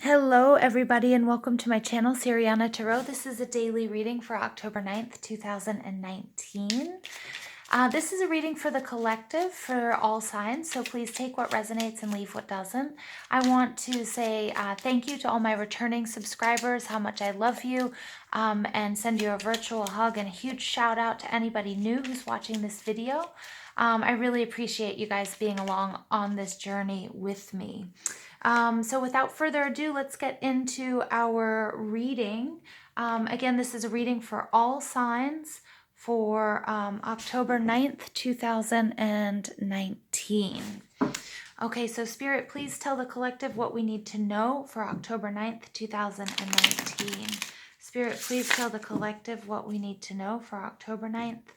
Hello, everybody, and welcome to my channel, Siriana Tarot. This is a daily reading for October 9th, 2019. This is a reading for the collective, for all signs, so please take what resonates and leave what doesn't. I want to say thank you to all my returning subscribers, how much I love you, and send you a virtual hug and a huge shout out to anybody new who's watching this video. I really appreciate you guys being along on this journey with me. So without further ado, let's get into our reading. Again, this is a reading for all signs for October 9th, 2019. Okay, so Spirit, please tell the collective what we need to know for October 9th, 2019. Spirit, please tell the collective what we need to know for October 9th,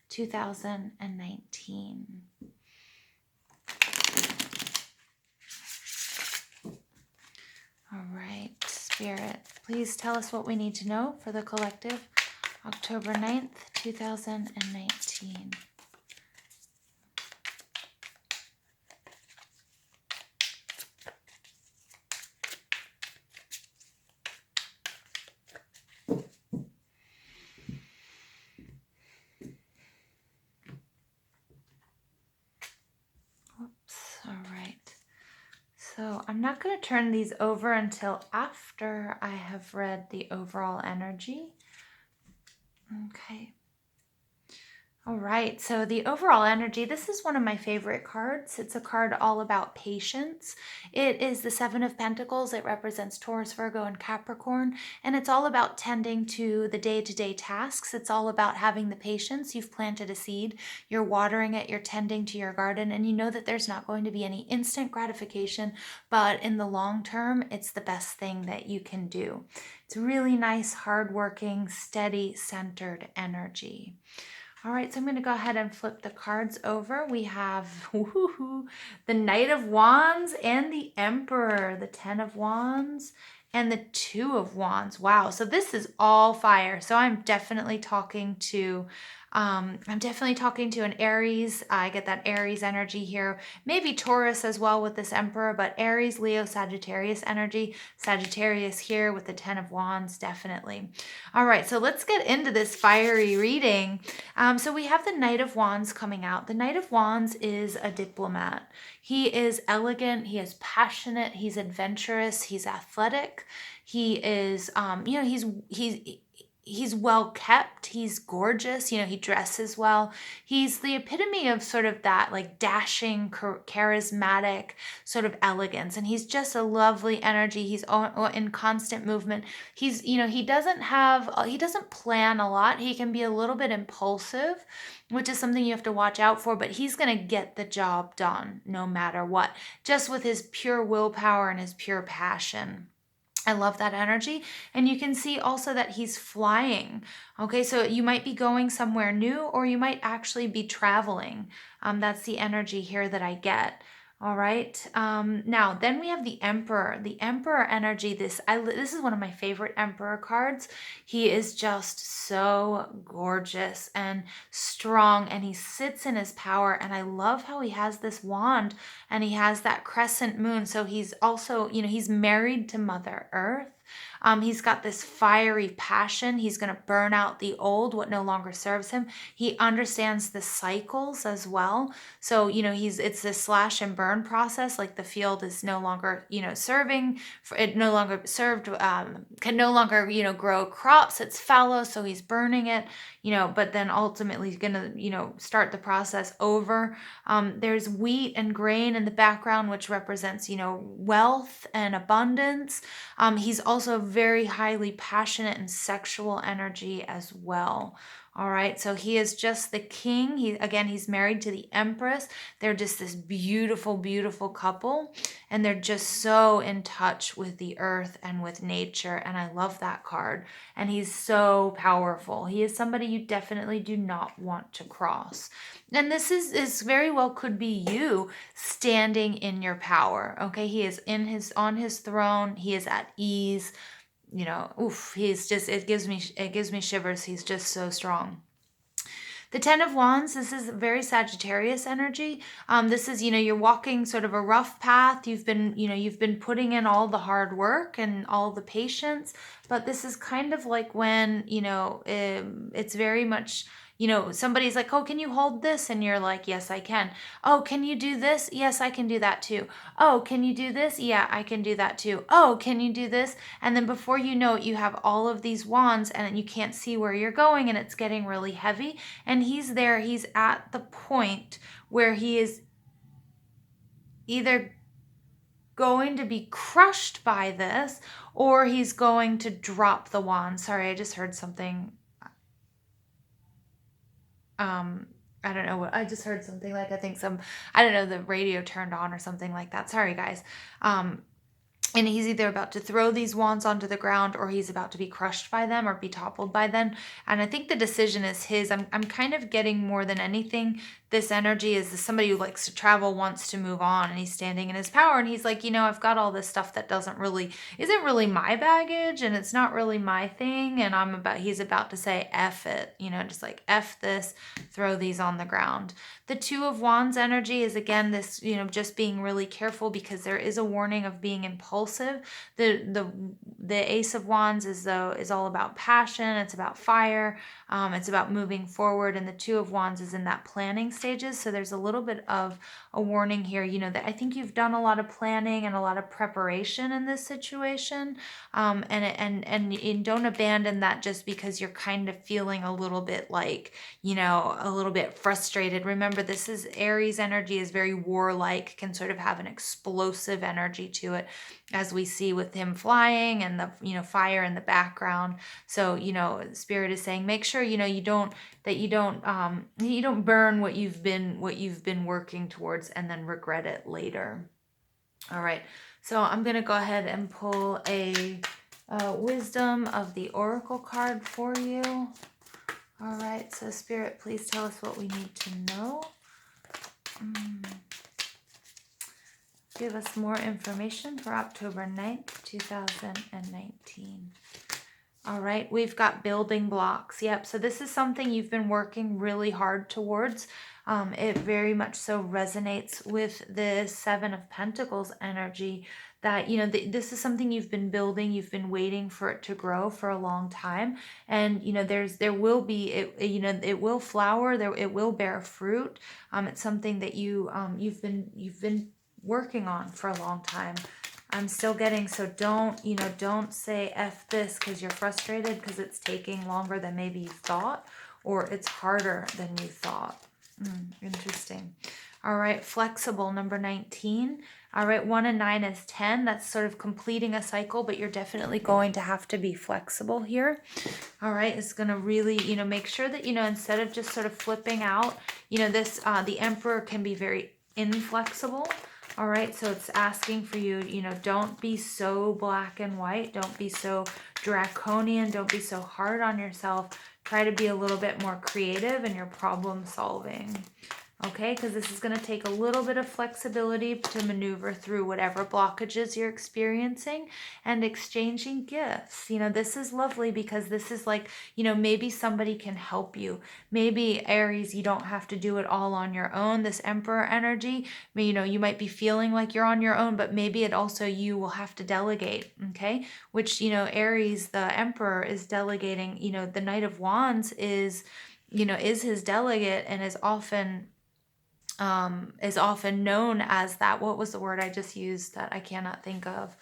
2019. All right, Spirit, please tell us what we need to know for the collective, October 9th, 2019. Whoops, all right. So I'm not going to turn these over until after I have read the overall energy. Okay. All right, so the overall energy, this is one of my favorite cards. It's a card all about patience. It is the Seven of Pentacles. It represents Taurus, Virgo, and Capricorn, and it's all about tending to the day-to-day tasks. It's all about having the patience. You've planted a seed, you're watering it, you're tending to your garden, and you know that there's not going to be any instant gratification, but in the long term, it's the best thing that you can do. It's really nice, hardworking, steady, centered energy. All right, so I'm going to go ahead and flip the cards over. We have the Knight of Wands and the Emperor, the Ten of Wands and the Two of Wands. Wow, so this is all fire. So I'm definitely talking to an Aries. I get that Aries energy here. Maybe Taurus as well with this Emperor, but Aries, Leo, Sagittarius energy. Sagittarius here with the Ten of Wands, definitely. All right, so let's get into this fiery reading. So we have the Knight of Wands coming out. The Knight of Wands is a diplomat. He is elegant, he is passionate, he's adventurous, he's athletic. He is, he's well kept, he's gorgeous, he dresses well. He's the epitome of sort of that like dashing, charismatic sort of elegance, and he's just a lovely energy. He's in constant movement. He's, he doesn't plan a lot. He can be a little bit impulsive, which is something you have to watch out for, but he's going to get the job done no matter what, just with his pure willpower and his pure passion. I love that energy. And you can see also that he's flying. Okay, so you might be going somewhere new, or you might actually be traveling. That's the energy here that I get. All right. Now, then we have the Emperor. The Emperor energy. This is one of my favorite Emperor cards. He is just so gorgeous and strong, and he sits in his power. And I love how he has this wand, and he has that crescent moon. So he's also, he's married to Mother Earth. He's got this fiery passion. He's going to burn out the old, what no longer serves him. He understands the cycles as well. So, it's this slash and burn process. Like the field is no longer, serving, it no longer served, can no longer, grow crops. It's fallow. So he's burning it, but then ultimately he's going to, start the process over. There's wheat and grain in the background, which represents, wealth and abundance. He's also very highly passionate and sexual energy as well. All right, so he is just the king. He's married to the Empress. They're just this beautiful, beautiful couple, and they're just so in touch with the earth and with nature, and I love that card. And he's so powerful. He is somebody you definitely do not want to cross. And this is very well could be you standing in your power. Okay, he is on his throne. He is at ease. He's just, it gives me shivers. He's just so strong. The Ten of Wands, this is very Sagittarius energy. This is, you're walking sort of a rough path. You've been, you've been putting in all the hard work and all the patience, but this is kind of like when, it's very much, somebody's like, oh, can you hold this? And you're like, yes, I can. Oh, can you do this? Yes, I can do that too. Oh, can you do this? Yeah, I can do that too. Oh, can you do this? And then before you know it, you have all of these wands and you can't see where you're going and it's getting really heavy. And he's there, he's at the point where he is either going to be crushed by this or he's going to drop the wand. Sorry, I just heard something. I don't know what I just heard something like I think I don't know, the radio turned on or something like that. Sorry guys. And he's either about to throw these wands onto the ground or he's about to be crushed by them or be toppled by them. And I think the decision is his. I'm kind of getting more than anything, this energy is somebody who likes to travel, wants to move on, and he's standing in his power. And he's like, I've got all this stuff that isn't really my baggage and it's not really my thing. And he's about to say, F it, just like F this, throw these on the ground. The Two of Wands energy is again this, just being really careful because there is a warning of being impulsive. The Ace of Wands is all about passion. It's about fire. It's about moving forward. And the Two of Wands is in that planning stages. So there's a little bit of a warning here, that I think you've done a lot of planning and a lot of preparation in this situation. And don't abandon that just because you're kind of feeling a little bit like, a little bit frustrated. Remember, this is Aries energy, is very warlike, can sort of have an explosive energy to it, as we see with him flying and the, fire in the background. So, Spirit is saying, make sure, you don't burn what you've been working towards and then regret it later. All right. So I'm going to go ahead and pull a Wisdom of the Oracle card for you. All right. So Spirit, please tell us what we need to know. Give us more information for October 9th, 2019. All right, we've got building blocks. Yep, so this is something you've been working really hard towards. It very much so resonates with the Seven of Pentacles energy that, this is something you've been building, you've been waiting for it to grow for a long time. And, there will be, it will flower, it will bear fruit. It's something that you've been working on for a long time. I'm still getting, so don't say F this because you're frustrated because it's taking longer than maybe you thought, or it's harder than you thought. Interesting. All right, flexible, number 19. All right, 1 and 9 is 10. That's sort of completing a cycle, but you're definitely going to have to be flexible here. All right, it's going to really, make sure that, instead of just sort of flipping out, this, the Emperor can be very inflexible. All right, so it's asking for you, don't be so black and white. Don't be so draconian. Don't be so hard on yourself. Try to be a little bit more creative in your problem solving. Okay, because this is going to take a little bit of flexibility to maneuver through whatever blockages you're experiencing, and exchanging gifts. This is lovely because this is like, maybe somebody can help you. Maybe Aries, you don't have to do it all on your own. This Emperor energy, you might be feeling like you're on your own, but maybe it also, you will have to delegate. Okay, which, Aries, the Emperor, is delegating. The Knight of Wands is his delegate and is often known as that. What was the word I just used that I cannot think of?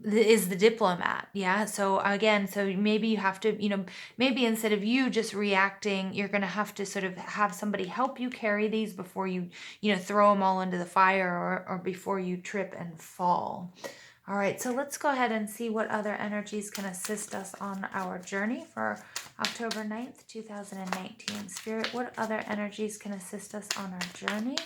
Is the diplomat. Yeah. So again, so maybe you have to, maybe instead of you just reacting, you're going to have to sort of have somebody help you carry these before you, throw them all into the fire, or before you trip and fall. All right, so let's go ahead and see what other energies can assist us on our journey for October 9th, 2019. Spirit, what other energies can assist us on our journey?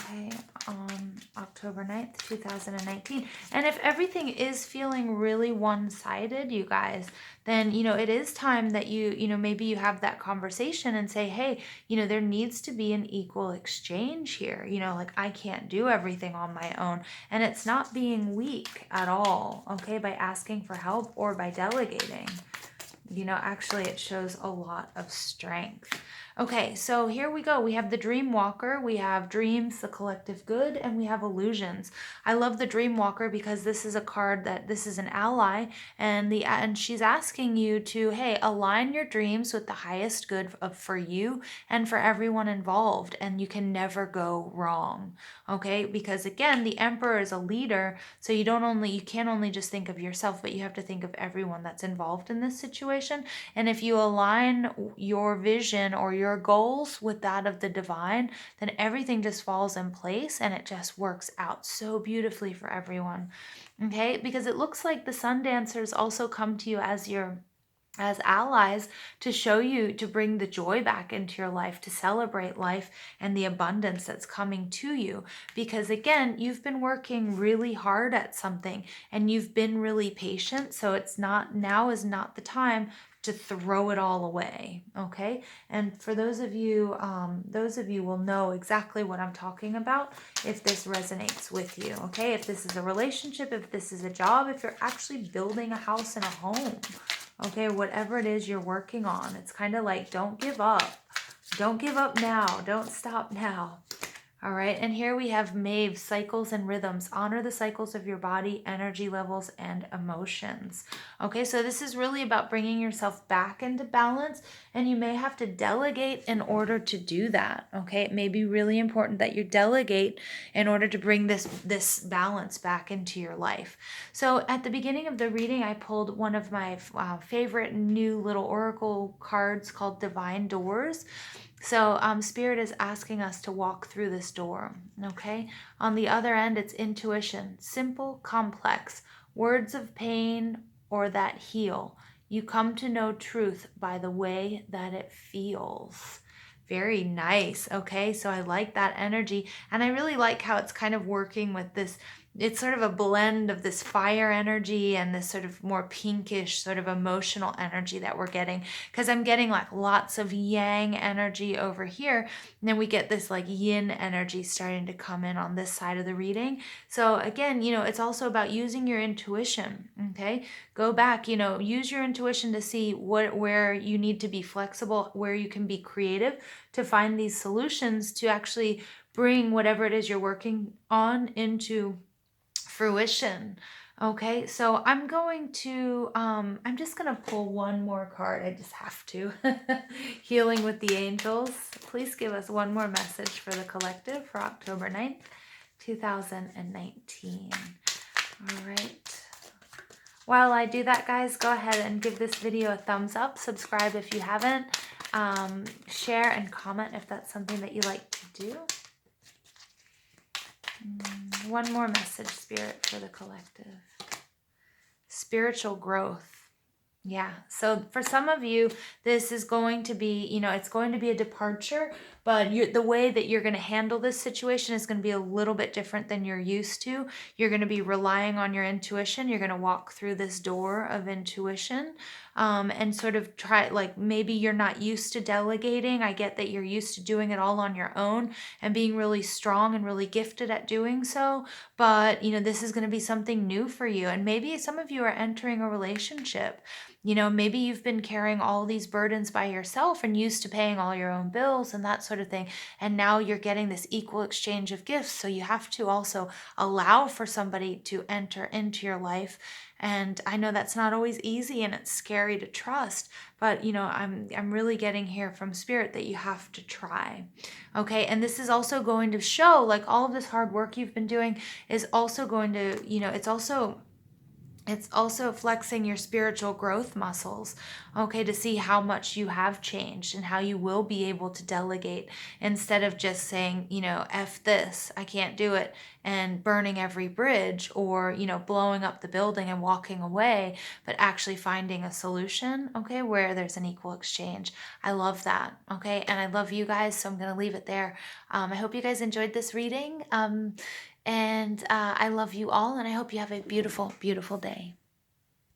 Okay, on October 9th, 2019. And if everything is feeling really one-sided, you guys, then, it is time that maybe you have that conversation and say, hey, there needs to be an equal exchange here. Like, I can't do everything on my own. And it's not being weak at all, okay, by asking for help or by delegating. You know, actually it shows a lot of strength. Okay, so here we go. We have the Dream Walker, we have Dreams, the Collective Good, and we have Illusions. I love the Dream Walker because this is a card that this is an ally, and she's asking you to, hey, align your dreams with the highest good for you and for everyone involved, and you can never go wrong. Okay, because again, the Emperor is a leader, so you can't only just think of yourself, but you have to think of everyone that's involved in this situation. And if you align your vision or your goals with that of the divine, then everything just falls in place and it just works out so beautifully for everyone. Okay, because it looks like the Sun Dancers also come to you as allies to show you, to bring the joy back into your life, to celebrate life and the abundance that's coming to you. Because again, you've been working really hard at something and you've been really patient. So now is not the time to throw it all away. Okay. And for those of you will know exactly what I'm talking about if this resonates with you. Okay. If this is a relationship, if this is a job, if you're actually building a house and a home. Okay, whatever it is you're working on, it's kind of like, don't give up. Don't give up now. Don't stop now. All right, and here we have Maeve, cycles and rhythms. Honor the cycles of your body, energy levels, and emotions. Okay, so this is really about bringing yourself back into balance, and you may have to delegate in order to do that. Okay, it may be really important that you delegate in order to bring this balance back into your life. So at the beginning of the reading, I pulled one of my favorite new little oracle cards called Divine Doors. So Spirit is asking us to walk through this door, okay? On the other end, it's intuition, simple, complex, words of pain or that heal. You come to know truth by the way that it feels. Very nice, okay? So I like that energy, and I really like how it's kind of working with this. It's sort of a blend of this fire energy and this sort of more pinkish sort of emotional energy that we're getting, because I'm getting like lots of yang energy over here, and then we get this like yin energy starting to come in on this side of the reading. So again, you know, it's also about using your intuition. Okay, go back, you know, use your intuition to see where you need to be flexible, where you can be creative to find these solutions to actually bring whatever it is you're working on into fruition. Okay, so I'm just going to pull one more card. I just have to. Healing with the Angels. Please give us one more message for the collective for October 9th, 2019. All right. While I do that, guys, go ahead and give this video a thumbs up. Subscribe if you haven't. Share and comment if that's something that you like to do. One more message, Spirit, for the collective. Spiritual growth. Yeah, so for some of you, this is going to be, you know, it's going to be a departure, but the way that you're going to handle this situation is going to be a little bit different than you're used to. You're going to be relying on your intuition. You're going to walk through this door of intuition and sort of try, like maybe you're not used to delegating. I get that you're used to doing it all on your own and being really strong and really gifted at doing so. But, you know, this is going to be something new for you. And maybe some of you are entering a relationship. You know, maybe you've been carrying all these burdens by yourself and used to paying all your own bills and that sort of thing. And now you're getting this equal exchange of gifts. So you have to also allow for somebody to enter into your life. And I know that's not always easy and it's scary to trust, but you know, I'm really getting here from Spirit that you have to try. Okay. And this is also going to show, like, all of this hard work you've been doing is also going to, you know, it's also flexing your spiritual growth muscles, okay, to see how much you have changed and how you will be able to delegate instead of just saying, you know, F this, I can't do it, and burning every bridge or, you know, blowing up the building and walking away, but actually finding a solution, okay, where there's an equal exchange. I love that, okay, and I love you guys, so I'm going to leave it there. I hope you guys enjoyed this reading. And I love you all, and I hope you have a beautiful, beautiful day.